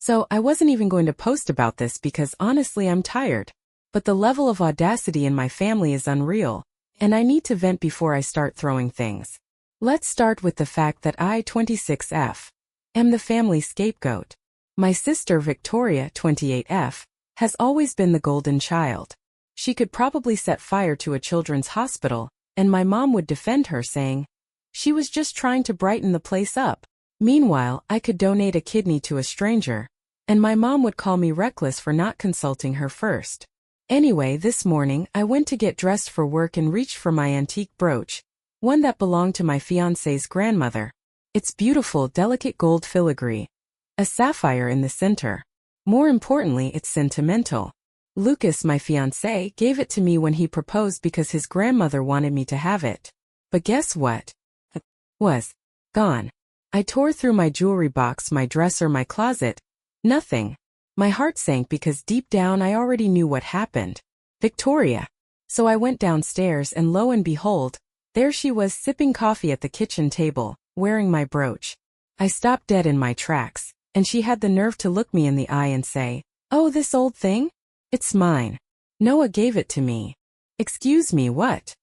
So I wasn't even going to post about this because honestly I'm tired. But the level of audacity in my family is unreal, and I need to vent before I start throwing things. Let's start with the fact that I, 26F, am the family scapegoat. My sister Victoria, 28F, has always been the golden child. She could probably set fire to a children's hospital, and my mom would defend her saying, she was just trying to brighten the place up. Meanwhile, I could donate a kidney to a stranger, and my mom would call me reckless for not consulting her first. Anyway, this morning, I went to get dressed for work and reached for my antique brooch, one that belonged to my fiancé's grandmother. It's beautiful, delicate gold filigree. A sapphire in the center. More importantly, it's sentimental. Lucas, my fiancé, gave it to me when he proposed because his grandmother wanted me to have it. But guess what? It was gone. I tore through my jewelry box, my dresser, my closet. Nothing. My heart sank because deep down I already knew what happened. Victoria. So I went downstairs and lo and behold, there she was sipping coffee at the kitchen table, wearing my brooch. I stopped dead in my tracks, and she had the nerve to look me in the eye and say, "Oh, this old thing? It's mine. Noah gave it to me." Excuse me, what?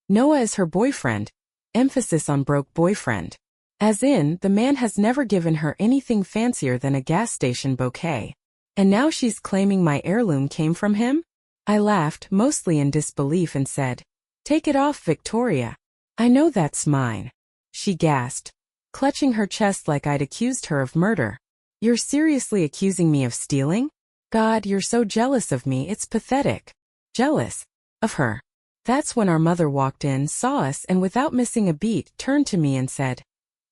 Noah is her boyfriend. Emphasis on broke boyfriend. As in, the man has never given her anything fancier than a gas station bouquet. And now she's claiming my heirloom came from him? I laughed, mostly in disbelief, and said, "Take it off, Victoria. I know that's mine." She gasped, clutching her chest like I'd accused her of murder. "You're seriously accusing me of stealing? God, you're so jealous of me, it's pathetic." Jealous? Of her. That's when our mother walked in, saw us, and without missing a beat, turned to me and said,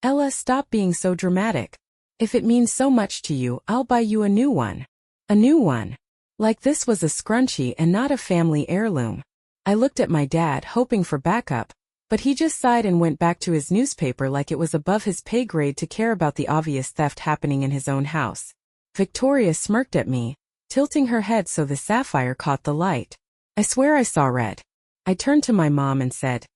"Ella, stop being so dramatic. If it means so much to you, I'll buy you a new one." A new one. Like this was a scrunchie and not a family heirloom. I looked at my dad, hoping for backup, but he just sighed and went back to his newspaper like it was above his pay grade to care about the obvious theft happening in his own house. Victoria smirked at me, tilting her head so the sapphire caught the light. I swear I saw red. I turned to my mom and said,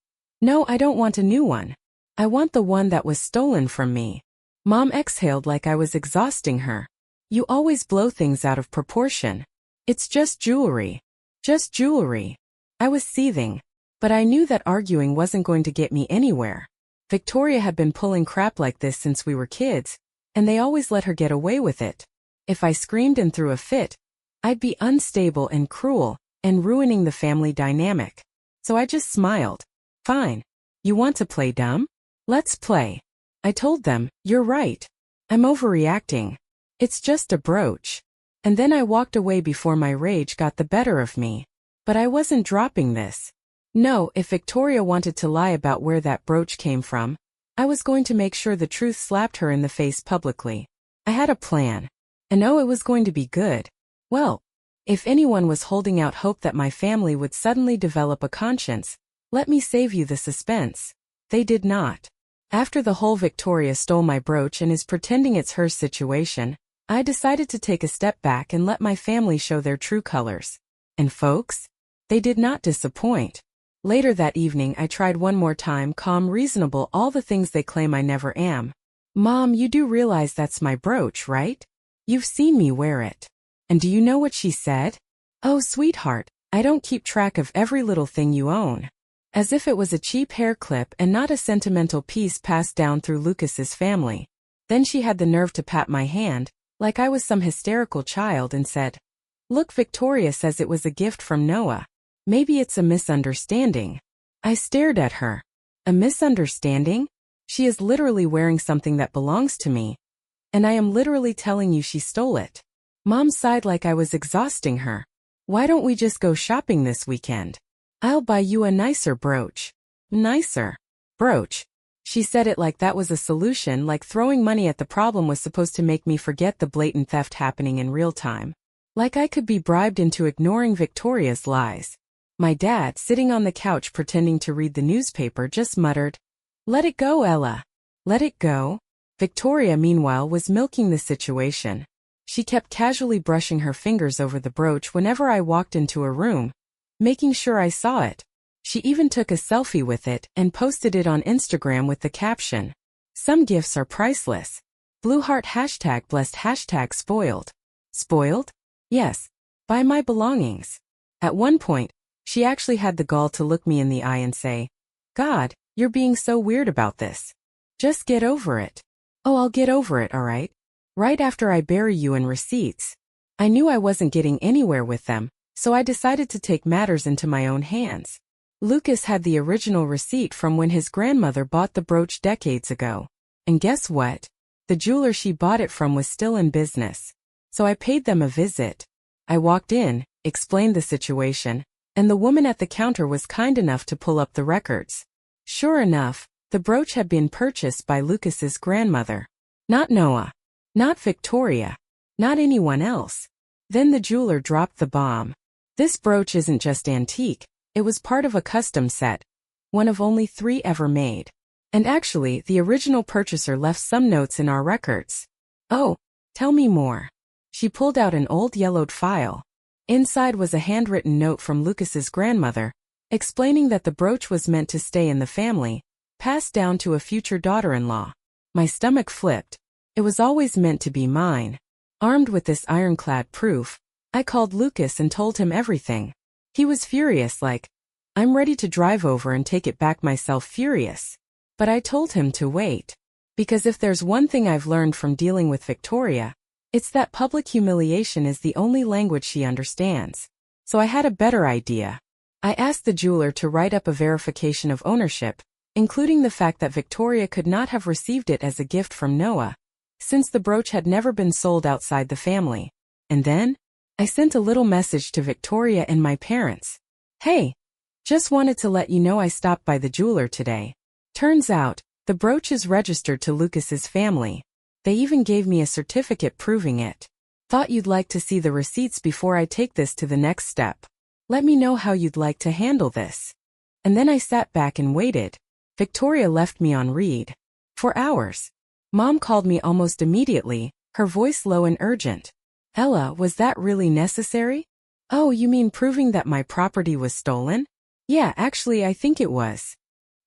"No, I don't want a new one. I want the one that was stolen from me." Mom exhaled like I was exhausting her. "You always blow things out of proportion. It's just jewelry. Just jewelry." I was seething, but I knew that arguing wasn't going to get me anywhere. Victoria had been pulling crap like this since we were kids, and they always let her get away with it. If I screamed and threw a fit, I'd be unstable and cruel, and ruining the family dynamic. So I just smiled. "Fine. You want to play dumb? Let's play." I told them, "You're right. I'm overreacting. It's just a brooch." And then I walked away before my rage got the better of me. But I wasn't dropping this. No, if Victoria wanted to lie about where that brooch came from, I was going to make sure the truth slapped her in the face publicly. I had a plan. And oh, it was going to be good. Well, if anyone was holding out hope that my family would suddenly develop a conscience, let me save you the suspense. They did not. After the whole Victoria stole my brooch and is pretending it's her situation, I decided to take a step back and let my family show their true colors. And folks, they did not disappoint. Later that evening I tried one more time, calm, reasonable, all the things they claim I never am. "Mom, you do realize that's my brooch, right? You've seen me wear it." And do you know what she said? "Oh, sweetheart, I don't keep track of every little thing you own." As if it was a cheap hair clip and not a sentimental piece passed down through Lucas's family. Then she had the nerve to pat my hand, like I was some hysterical child, and said, "Look, Victoria says it was a gift from Noah. Maybe it's a misunderstanding." I stared at her. A misunderstanding? She is literally wearing something that belongs to me. And I am literally telling you she stole it. Mom sighed like I was exhausting her. "Why don't we just go shopping this weekend? I'll buy you a nicer brooch." Nicer brooch. She said it like that was a solution, like throwing money at the problem was supposed to make me forget the blatant theft happening in real time. Like I could be bribed into ignoring Victoria's lies. My dad, sitting on the couch pretending to read the newspaper, just muttered, "Let it go, Ella. Let it go." Victoria, meanwhile, was milking the situation. She kept casually brushing her fingers over the brooch whenever I walked into a room, making sure I saw it. She even took a selfie with it and posted it on Instagram with the caption, "Some gifts are priceless." Blue heart hashtag blessed hashtag spoiled. Spoiled? Yes. By my belongings. At one point, she actually had the gall to look me in the eye and say, "God, you're being so weird about this. Just get over it." Oh, I'll get over it, alright? Right after I bury you in receipts. I knew I wasn't getting anywhere with them, so I decided to take matters into my own hands. Lucas had the original receipt from when his grandmother bought the brooch decades ago. And guess what? The jeweler she bought it from was still in business. So I paid them a visit. I walked in, explained the situation, and the woman at the counter was kind enough to pull up the records. Sure enough, the brooch had been purchased by Lucas's grandmother. Not Noah. Not Victoria. Not anyone else. Then the jeweler dropped the bomb. This brooch isn't just antique, it was part of a custom set, one of only 3 ever made. And actually, the original purchaser left some notes in our records. Oh, tell me more. She pulled out an old yellowed file. Inside was a handwritten note from Lucas's grandmother, explaining that the brooch was meant to stay in the family, passed down to a future daughter-in-law. My stomach flipped. It was always meant to be mine. Armed with this ironclad proof, I called Lucas and told him everything. He was furious, like, I'm ready to drive over and take it back myself, furious. But I told him to wait. Because if there's one thing I've learned from dealing with Victoria, it's that public humiliation is the only language she understands. So I had a better idea. I asked the jeweler to write up a verification of ownership, including the fact that Victoria could not have received it as a gift from Noah, since the brooch had never been sold outside the family. And then, I sent a little message to Victoria and my parents. Hey, just wanted to let you know I stopped by the jeweler today. Turns out, the brooch is registered to Lucas's family. They even gave me a certificate proving it. Thought you'd like to see the receipts before I take this to the next step. Let me know how you'd like to handle this. And then I sat back and waited. Victoria left me on read. For hours. Mom called me almost immediately, her voice low and urgent. Ella, was that really necessary? Oh, you mean proving that my property was stolen? Yeah, actually I think it was.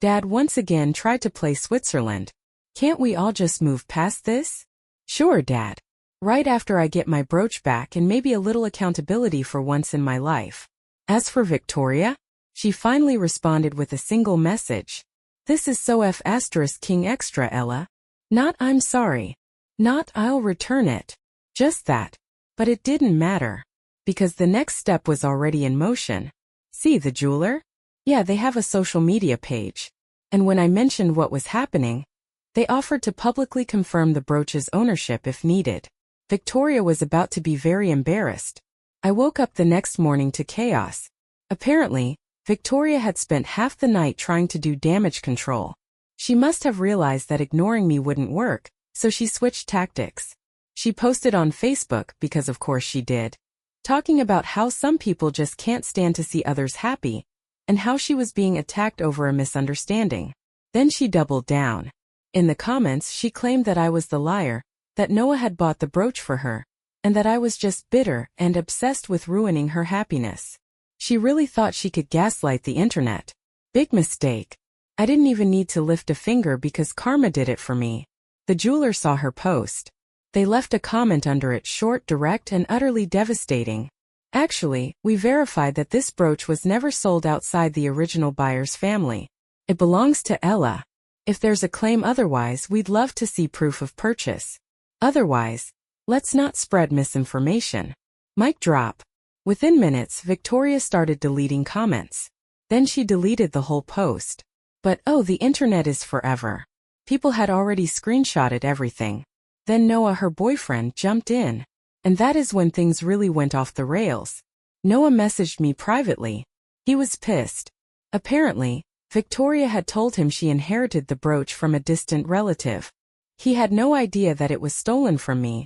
Dad once again tried to play Switzerland. Can't we all just move past this? Sure, Dad. Right after I get my brooch back and maybe a little accountability for once in my life. As for Victoria, she finally responded with a single message. This is so F***ing extra, Ella. Not I'm sorry. Not I'll return it. Just that. But it didn't matter. Because the next step was already in motion. See the jeweler? Yeah, they have a social media page. And when I mentioned what was happening, they offered to publicly confirm the brooch's ownership if needed. Victoria was about to be very embarrassed. I woke up the next morning to chaos. Apparently, Victoria had spent half the night trying to do damage control. She must have realized that ignoring me wouldn't work, so she switched tactics. She posted on Facebook, because of course she did, talking about how some people just can't stand to see others happy, and how she was being attacked over a misunderstanding. Then she doubled down. In the comments she claimed that I was the liar, that Noah had bought the brooch for her, and that I was just bitter and obsessed with ruining her happiness. She really thought she could gaslight the internet. Big mistake. I didn't even need to lift a finger because karma did it for me. The jeweler saw her post. They left a comment under it, short, direct, and utterly devastating. Actually, we verified that this brooch was never sold outside the original buyer's family. It belongs to Ella. If there's a claim otherwise, we'd love to see proof of purchase. Otherwise, let's not spread misinformation. Mic drop. Within minutes, Victoria started deleting comments. Then she deleted the whole post. But oh, the internet is forever. People had already screenshotted everything. Then Noah, her boyfriend, jumped in. And that is when things really went off the rails. Noah messaged me privately. He was pissed. Apparently, Victoria had told him she inherited the brooch from a distant relative. He had no idea that it was stolen from me,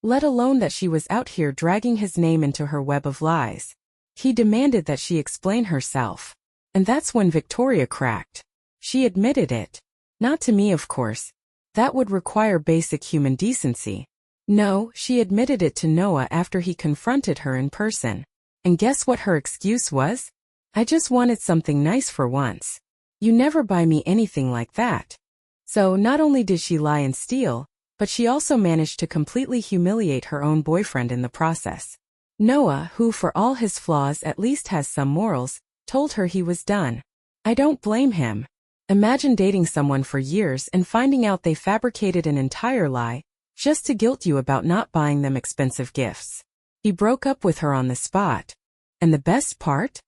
let alone that she was out here dragging his name into her web of lies. He demanded that she explain herself. And that's when Victoria cracked. She admitted it. Not to me, of course. That would require basic human decency. No, she admitted it to Noah after he confronted her in person. And guess what her excuse was? I just wanted something nice for once. You never buy me anything like that. So not only did she lie and steal, but she also managed to completely humiliate her own boyfriend in the process. Noah, who for all his flaws at least has some morals, told her he was done. I don't blame him. Imagine dating someone for years and finding out they fabricated an entire lie, just to guilt you about not buying them expensive gifts. He broke up with her on the spot. And the best part?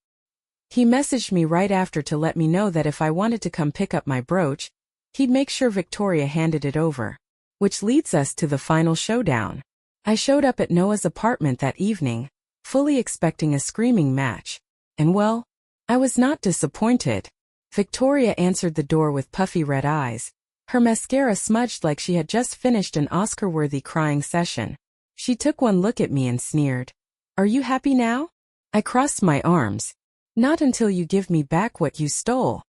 He messaged me right after to let me know that if I wanted to come pick up my brooch, he'd make sure Victoria handed it over. Which leads us to the final showdown. I showed up at Noah's apartment that evening, fully expecting a screaming match. And well, I was not disappointed. Victoria answered the door with puffy red eyes, her mascara smudged like she had just finished an Oscar-worthy crying session. She took one look at me and sneered. "Are you happy now?" I crossed my arms. "Not until you give me back what you stole."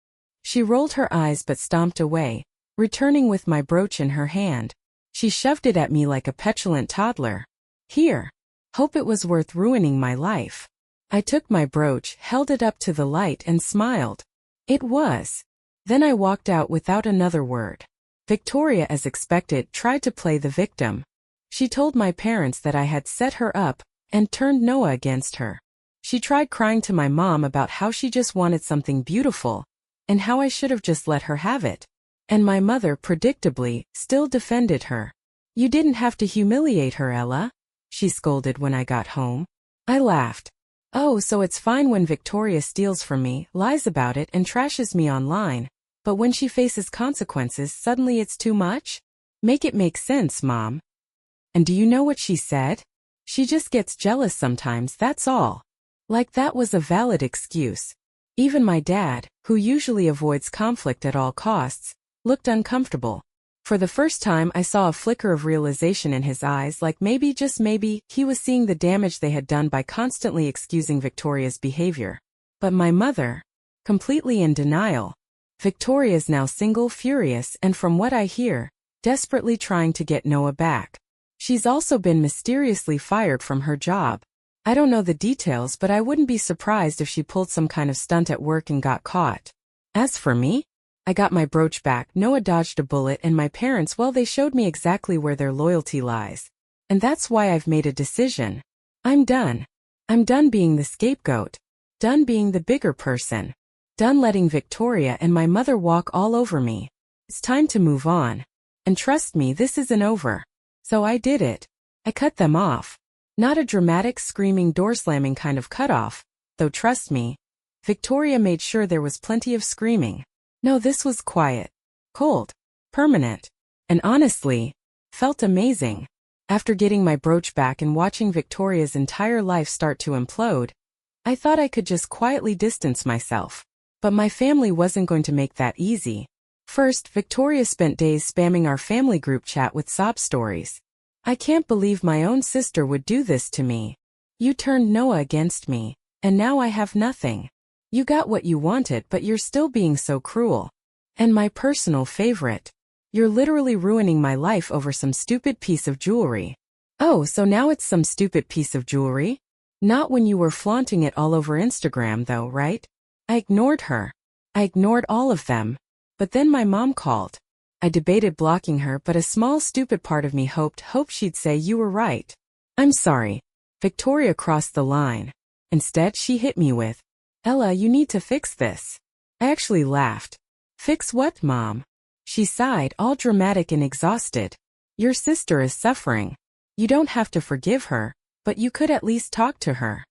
She rolled her eyes but stomped away, returning with my brooch in her hand. She shoved it at me like a petulant toddler. "Here. Hope it was worth ruining my life." I took my brooch, held it up to the light and smiled. It was. Then I walked out without another word. Victoria, as expected, tried to play the victim. She told my parents that I had set her up and turned Noah against her. She tried crying to my mom about how she just wanted something beautiful and how I should have just let her have it. And my mother, predictably, still defended her. "You didn't have to humiliate her, Ella," she scolded when I got home. I laughed. "Oh, so it's fine when Victoria steals from me, lies about it and trashes me online, but when she faces consequences suddenly it's too much? Make it make sense, Mom." And do you know what she said? "She just gets jealous sometimes, that's all." Like that was a valid excuse. Even my dad, who usually avoids conflict at all costs, looked uncomfortable. For the first time I saw a flicker of realization in his eyes, like maybe, just maybe, he was seeing the damage they had done by constantly excusing Victoria's behavior. But my mother? Completely in denial. Victoria's now single, furious, and from what I hear, desperately trying to get Noah back. She's also been mysteriously fired from her job. I don't know the details, but I wouldn't be surprised if she pulled some kind of stunt at work and got caught. As for me, I got my brooch back, Noah dodged a bullet, and my parents, well, they showed me exactly where their loyalty lies. And that's why I've made a decision. I'm done. I'm done being the scapegoat. Done being the bigger person. Done letting Victoria and my mother walk all over me. It's time to move on. And trust me, this isn't over. So I did it. I cut them off. Not a dramatic, screaming, door-slamming kind of cut-off, though trust me, Victoria made sure there was plenty of screaming. No, this was quiet, cold, permanent, and honestly, felt amazing. After getting my brooch back and watching Victoria's entire life start to implode, I thought I could just quietly distance myself. But my family wasn't going to make that easy. First, Victoria spent days spamming our family group chat with sob stories. "I can't believe my own sister would do this to me. You turned Noah against me, and now I have nothing. You got what you wanted, but you're still being so cruel. And my personal favorite, you're literally ruining my life over some stupid piece of jewelry." Oh, so now it's some stupid piece of jewelry? Not when you were flaunting it all over Instagram though, right? I ignored her. I ignored all of them. But then my mom called. I debated blocking her, but a small stupid part of me hoped she'd say you were right. "I'm sorry." Victoria crossed the line. Instead, she hit me with, "Ella, you need to fix this." I actually laughed. "Fix what, Mom?" She sighed, all dramatic and exhausted. "Your sister is suffering. You don't have to forgive her, but you could at least talk to her."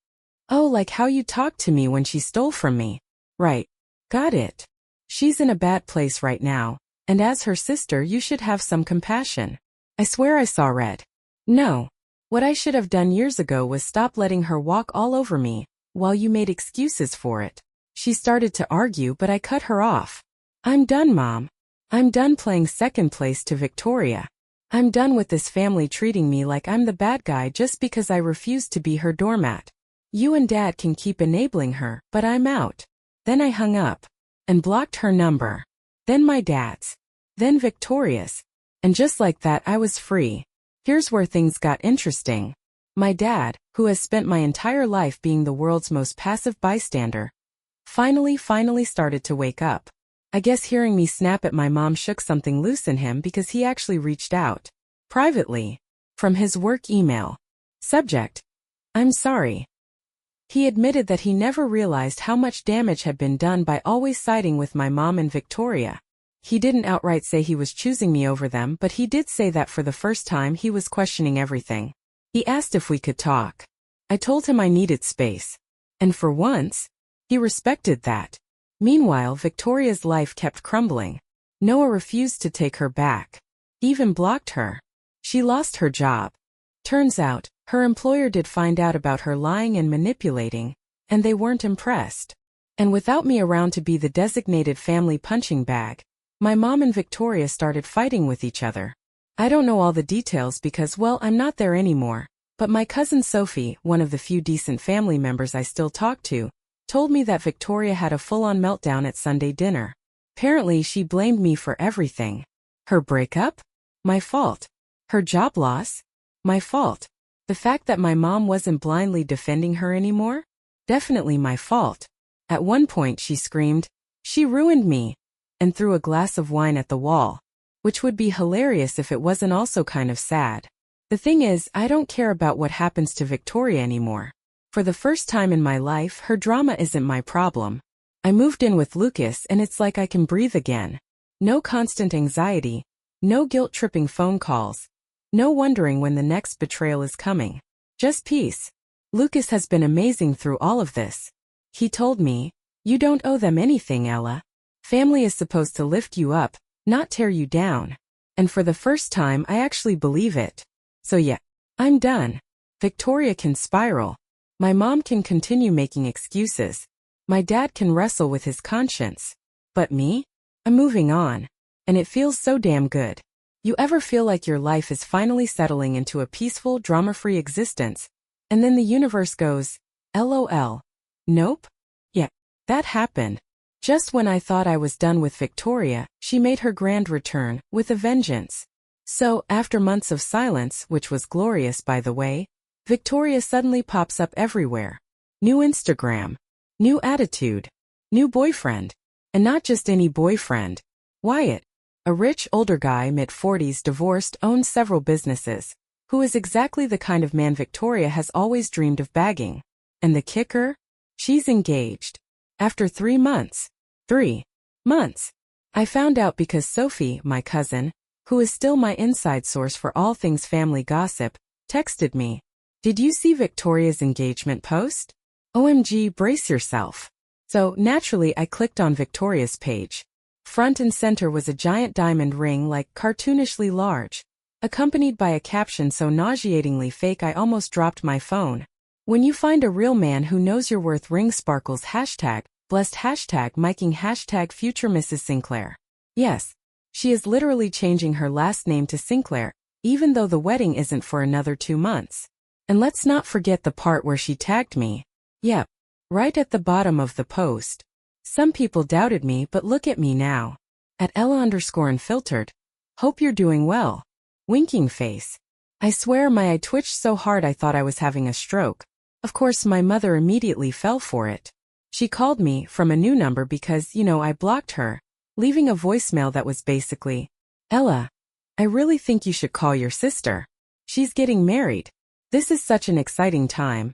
"Oh, like how you talked to me when she stole from me." "Right. Got it. She's in a bad place right now. And as her sister, you should have some compassion." I swear I saw red. No. What I should have done years ago was stop letting her walk all over me, while you made excuses for it. She started to argue, but I cut her off. "I'm done, Mom. I'm done playing second place to Victoria. I'm done with this family treating me like I'm the bad guy just because I refuse to be her doormat. You and Dad can keep enabling her, but I'm out." Then I hung up and blocked her number. Then my dad's. Then Victoria's. And just like that, I was free. Here's where things got interesting. My dad, who has spent my entire life being the world's most passive bystander, finally started to wake up. I guess hearing me snap at my mom shook something loose in him because he actually reached out. Privately. From his work email. Subject: I'm sorry. He admitted that he never realized how much damage had been done by always siding with my mom and Victoria. He didn't outright say he was choosing me over them, but he did say that for the first time he was questioning everything. He asked if we could talk. I told him I needed space. And for once, he respected that. Meanwhile, Victoria's life kept crumbling. Noah refused to take her back. He even blocked her. She lost her job. Turns out, her employer did find out about her lying and manipulating, and they weren't impressed. And without me around to be the designated family punching bag, my mom and Victoria started fighting with each other. I don't know all the details because, well, I'm not there anymore, but my cousin Sophie, one of the few decent family members I still talk to, told me that Victoria had a full-on meltdown at Sunday dinner. Apparently she blamed me for everything. Her breakup? My fault. Her job loss? My fault. The fact that my mom wasn't blindly defending her anymore? Definitely my fault. At one point she screamed, "She ruined me," and threw a glass of wine at the wall. Which would be hilarious if it wasn't also kind of sad. The thing is, I don't care about what happens to Victoria anymore. For the first time in my life, her drama isn't my problem. I moved in with Lucas and it's like I can breathe again. No constant anxiety. No guilt-tripping phone calls. No wondering when the next betrayal is coming. Just peace. Lucas has been amazing through all of this. He told me, "You don't owe them anything, Ella. Family is supposed to lift you up, not tear you down." And for the first time I actually believe it. So yeah, I'm done. Victoria can spiral. My mom can continue making excuses. My dad can wrestle with his conscience. But me? I'm moving on. And it feels so damn good. You ever feel like your life is finally settling into a peaceful, drama-free existence, and then the universe goes, LOL. Nope? Yeah, that happened. Just when I thought I was done with Victoria, she made her grand return, with a vengeance. So, after months of silence, which was glorious by the way, Victoria suddenly pops up everywhere. New Instagram. New attitude. New boyfriend. And not just any boyfriend. Wyatt. A rich, older guy, mid-40s, divorced, owns several businesses, who is exactly the kind of man Victoria has always dreamed of bagging. And the kicker? She's engaged. After 3 months. 3 months. I found out because Sophie, my cousin, who is still my inside source for all things family gossip, texted me. "Did you see Victoria's engagement post? OMG, brace yourself." So, naturally I clicked on Victoria's page. Front and center was a giant diamond ring like cartoonishly large, accompanied by a caption so nauseatingly fake I almost dropped my phone. "When you find a real man who knows your worth, ring sparkles, #blessed, #miking, future Mrs. Sinclair." Yes, she is literally changing her last name to Sinclair, even though the wedding isn't for another 2 months. And let's not forget the part where she tagged me. Yep, right at the bottom of the post. Some people doubted me, but look at me now. At Ella_unfiltered. Hope you're doing well. Winking face. I swear my eye twitched so hard I thought I was having a stroke. Of course my mother immediately fell for it. She called me from a new number because, I blocked her, leaving a voicemail that was basically, "Ella, I really think you should call your sister. She's getting married. This is such an exciting time.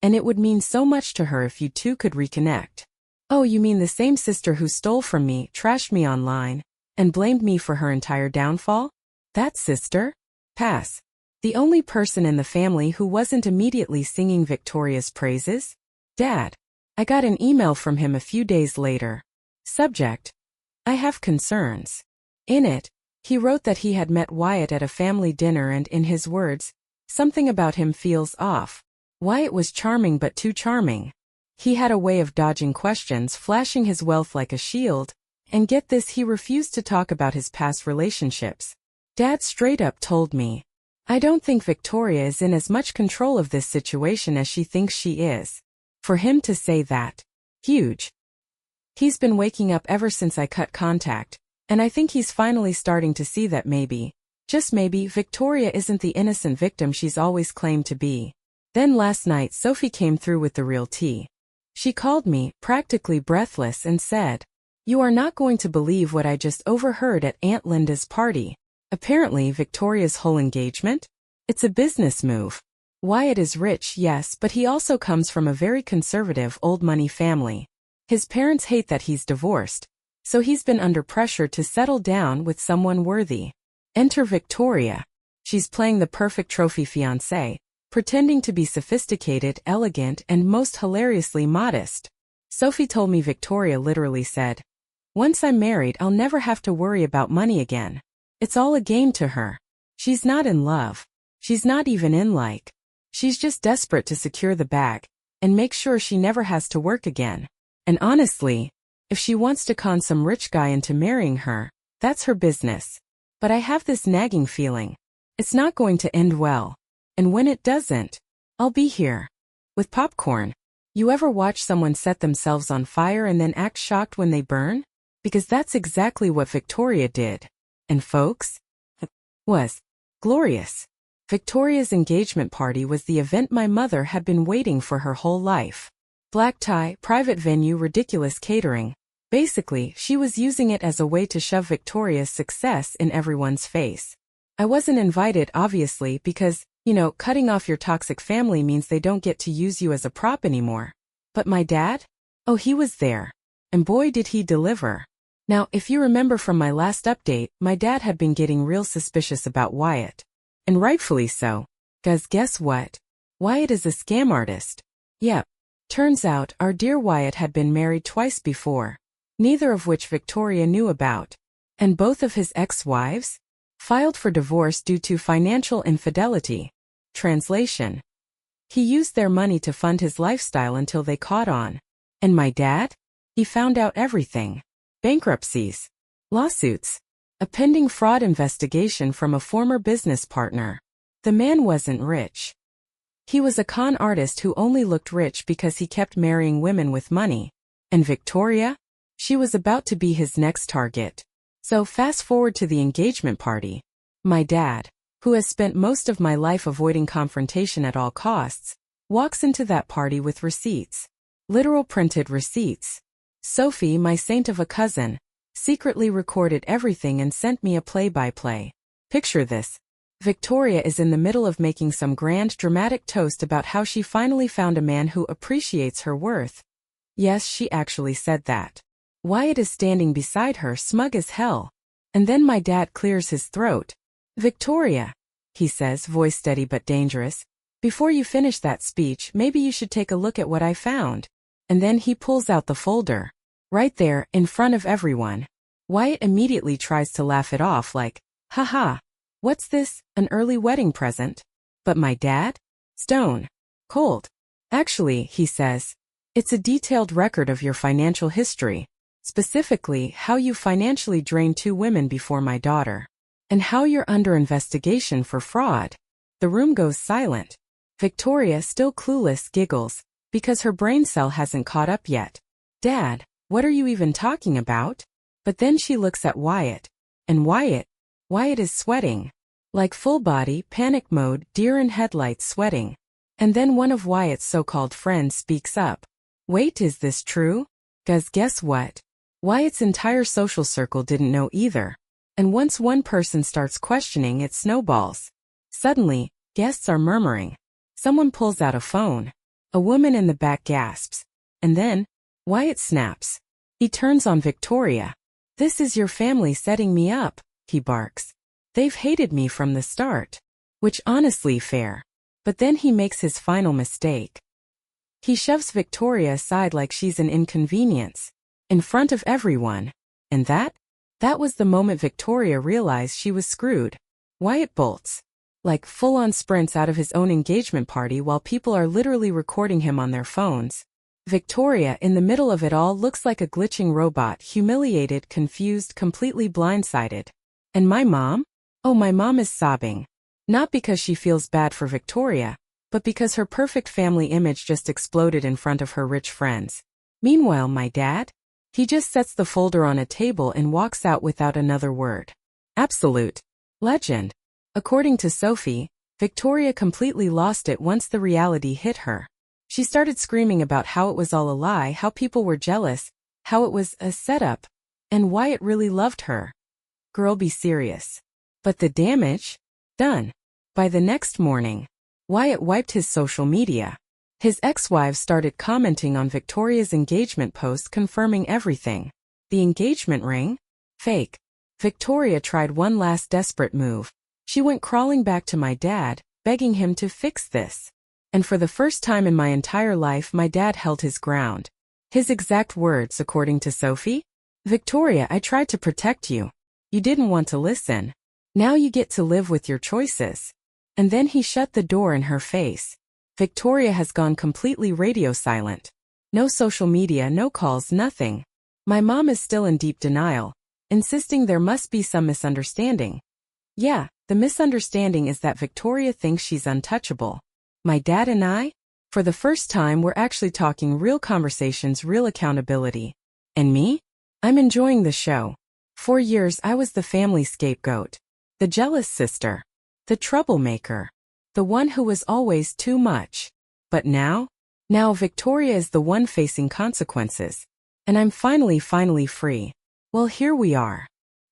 And it would mean so much to her if you two could reconnect." "Oh, you mean the same sister who stole from me, trashed me online, and blamed me for her entire downfall? That sister? Pass. The only person in the family who wasn't immediately singing Victoria's praises? Dad." I got an email from him a few days later. Subject: I have concerns. In it, he wrote that he had met Wyatt at a family dinner and, in his words, something about him feels off. Wyatt was charming but too charming. He had a way of dodging questions, flashing his wealth like a shield, and get this, he refused to talk about his past relationships. Dad straight up told me, "I don't think Victoria is in as much control of this situation as she thinks she is." For him to say that, huge. He's been waking up ever since I cut contact, and I think he's finally starting to see that maybe, just maybe, Victoria isn't the innocent victim she's always claimed to be. Then last night Sophie came through with the real tea. She called me, practically breathless, and said, "You are not going to believe what I just overheard at Aunt Linda's party." Apparently, Victoria's whole engagement? It's a business move. Wyatt is rich, yes, but he also comes from a very conservative old money family. His parents hate that he's divorced, so he's been under pressure to settle down with someone worthy. Enter Victoria. She's playing the perfect trophy fiancé, pretending to be sophisticated, elegant, and most hilariously modest. Sophie told me Victoria literally said, "Once I'm married, I'll never have to worry about money again." It's all a game to her. She's not in love. She's not even in like. She's just desperate to secure the bag and make sure she never has to work again. And honestly, if she wants to con some rich guy into marrying her, that's her business. But I have this nagging feeling. It's not going to end well. And when it doesn't, I'll be here. With popcorn. You ever watch someone set themselves on fire and then act shocked when they burn? Because that's exactly what Victoria did. And folks, it was glorious. Victoria's engagement party was the event my mother had been waiting for her whole life. Black tie, private venue, ridiculous catering. Basically, she was using it as a way to shove Victoria's success in everyone's face. I wasn't invited, obviously, because, cutting off your toxic family means they don't get to use you as a prop anymore. But my dad? Oh, he was there. And boy did he deliver. Now, if you remember from my last update, my dad had been getting real suspicious about Wyatt. And rightfully so. 'Cause guess what? Wyatt is a scam artist. Yep. Turns out, our dear Wyatt had been married twice before, neither of which Victoria knew about. And both of his ex-wives filed for divorce due to financial infidelity. Translation. He used their money to fund his lifestyle until they caught on. And my dad? He found out everything. Bankruptcies, lawsuits, a pending fraud investigation from a former business partner. The man wasn't rich. He was a con artist who only looked rich because he kept marrying women with money. And Victoria? She was about to be his next target. So fast forward to the engagement party. My dad, who has spent most of my life avoiding confrontation at all costs, walks into that party with receipts. Literal printed receipts. Sophie, my saint of a cousin, secretly recorded everything and sent me a play-by-play. Picture this. Victoria is in the middle of making some grand dramatic toast about how she finally found a man who appreciates her worth. Yes, she actually said that. Wyatt is standing beside her, smug as hell. And then my dad clears his throat. "Victoria," he says, voice steady but dangerous, "before you finish that speech, maybe you should take a look at what I found." And then he pulls out the folder. Right there, in front of everyone. Wyatt immediately tries to laugh it off like, "Haha, what's this, an early wedding present?" But my dad? Stone. Cold. "Actually," he says, "it's a detailed record of your financial history. Specifically, how you financially drained 2 women before my daughter. And how you're under investigation for fraud." The room goes silent. Victoria, still clueless, giggles, because her brain cell hasn't caught up yet. "Dad, what are you even talking about?" But then she looks at Wyatt. And Wyatt is sweating. Like full body, panic mode, deer in headlights sweating. And then one of Wyatt's so-called friends speaks up. "Wait, is this true?" 'Cause guess what? Wyatt's entire social circle didn't know either. And once one person starts questioning, it snowballs. Suddenly, guests are murmuring. Someone pulls out a phone. A woman in the back gasps. And then, Wyatt snaps. He turns on Victoria. "This is your family setting me up," he barks. "They've hated me from the start." Which honestly fair. But then he makes his final mistake. He shoves Victoria aside like she's an inconvenience. In front of everyone. And that was the moment Victoria realized she was screwed. Wyatt bolts. Like full-on sprints out of his own engagement party while people are literally recording him on their phones. Victoria, in the middle of it all, looks like a glitching robot, humiliated, confused, completely blindsided. And my mom? Oh, my mom is sobbing. Not because she feels bad for Victoria, but because her perfect family image just exploded in front of her rich friends. Meanwhile, my dad? He just sets the folder on a table and walks out without another word. Absolute legend. According to Sophie, Victoria completely lost it once the reality hit her. She started screaming about how it was all a lie, how people were jealous, how it was a setup, and Wyatt really loved her. Girl, be serious. But the damage? Done. By the next morning, Wyatt wiped his social media. His ex-wives started commenting on Victoria's engagement post confirming everything. The engagement ring? Fake. Victoria tried one last desperate move. She went crawling back to my dad, begging him to fix this. And for the first time in my entire life, my dad held his ground. His exact words, according to Sophie? Victoria, I tried to protect you. You didn't want to listen. Now you get to live with your choices. And then he shut the door in her face. Victoria has gone completely radio silent. No social media, no calls, nothing. My mom is still in deep denial, insisting there must be some misunderstanding. Yeah, the misunderstanding is that Victoria thinks she's untouchable. My dad and I? For the first time, we're actually talking real conversations, real accountability. And me? I'm enjoying the show. For years, I was the family scapegoat. The jealous sister. The troublemaker. The one who was always too much. But now Victoria is the one facing consequences. And I'm finally free. Well, here we are.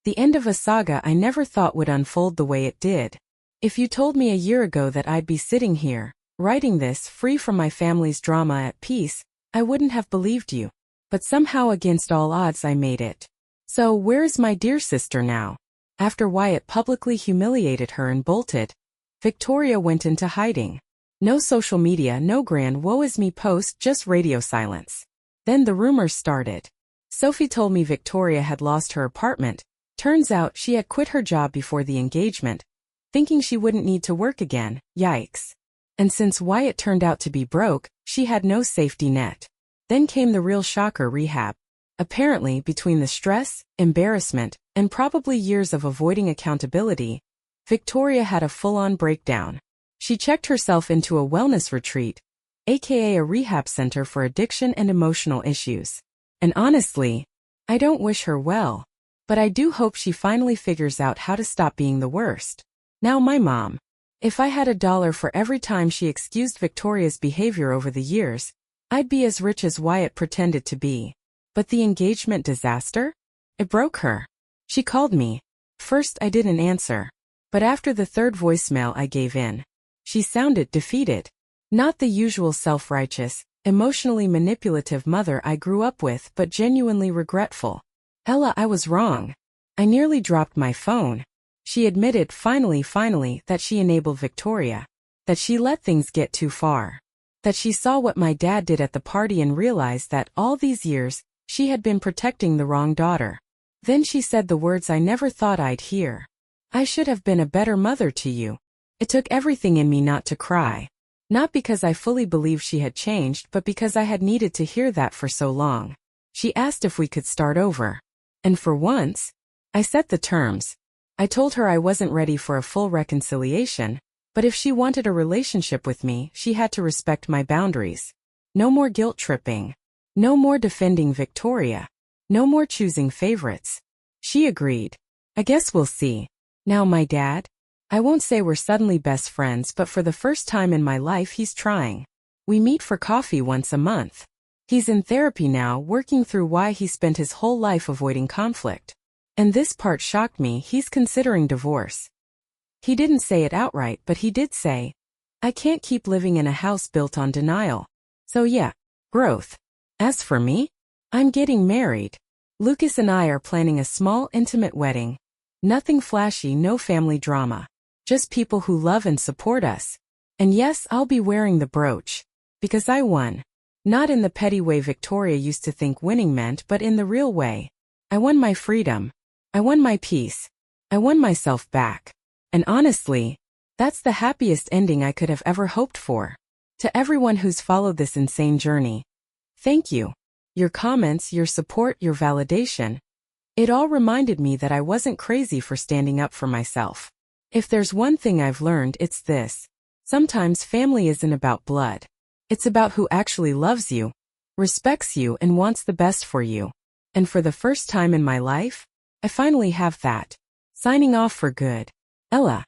The end of a saga I never thought would unfold the way it did. If you told me a year ago that I'd be sitting here, writing this, free from my family's drama, at peace, I wouldn't have believed you. But somehow, against all odds, I made it. So where's my dear sister now? After Wyatt publicly humiliated her and bolted, Victoria went into hiding. No social media, no grand woe is me post, just radio silence. Then the rumors started. Sophie told me Victoria had lost her apartment. Turns out she had quit her job before the engagement, thinking she wouldn't need to work again. Yikes. And since Wyatt turned out to be broke, she had no safety net. Then came the real shocker, rehab. Apparently, between the stress, embarrassment, and probably years of avoiding accountability, Victoria had a full-on breakdown. She checked herself into a wellness retreat, aka a rehab center for addiction and emotional issues. And honestly, I don't wish her well. But I do hope she finally figures out how to stop being the worst. Now my mom. If I had $1 for every time she excused Victoria's behavior over the years, I'd be as rich as Wyatt pretended to be. But the engagement disaster? It broke her. She called me. First I didn't answer. But after the third voicemail I gave in. She sounded defeated. Not the usual self-righteous, emotionally manipulative mother I grew up with, but genuinely regretful. Ella, I was wrong. I nearly dropped my phone. She admitted finally that she enabled Victoria. That she let things get too far. That she saw what my dad did at the party and realized that all these years, she had been protecting the wrong daughter. Then she said the words I never thought I'd hear. I should have been a better mother to you. It took everything in me not to cry. Not because I fully believed she had changed, but because I had needed to hear that for so long. She asked if we could start over. And for once, I set the terms. I told her I wasn't ready for a full reconciliation, but if she wanted a relationship with me, she had to respect my boundaries. No more guilt tripping. No more defending Victoria. No more choosing favorites. She agreed. I guess we'll see. Now my dad? I won't say we're suddenly best friends, but for the first time in my life he's trying. We meet for coffee once a month. He's in therapy now, working through why he spent his whole life avoiding conflict. And this part shocked me, he's considering divorce. He didn't say it outright, but he did say, I can't keep living in a house built on denial. So yeah, growth. As for me, I'm getting married. Lucas and I are planning a small, intimate wedding. Nothing flashy, no family drama. Just people who love and support us. And yes, I'll be wearing the brooch. Because I won. Not in the petty way Victoria used to think winning meant, but in the real way. I won my freedom. I won my peace. I won myself back. And honestly, that's the happiest ending I could have ever hoped for. To everyone who's followed this insane journey, thank you. Your comments, your support, your validation. It all reminded me that I wasn't crazy for standing up for myself. If there's one thing I've learned, it's this. Sometimes family isn't about blood. It's about who actually loves you, respects you, and wants the best for you. And for the first time in my life, I finally have that. Signing off for good. Ella.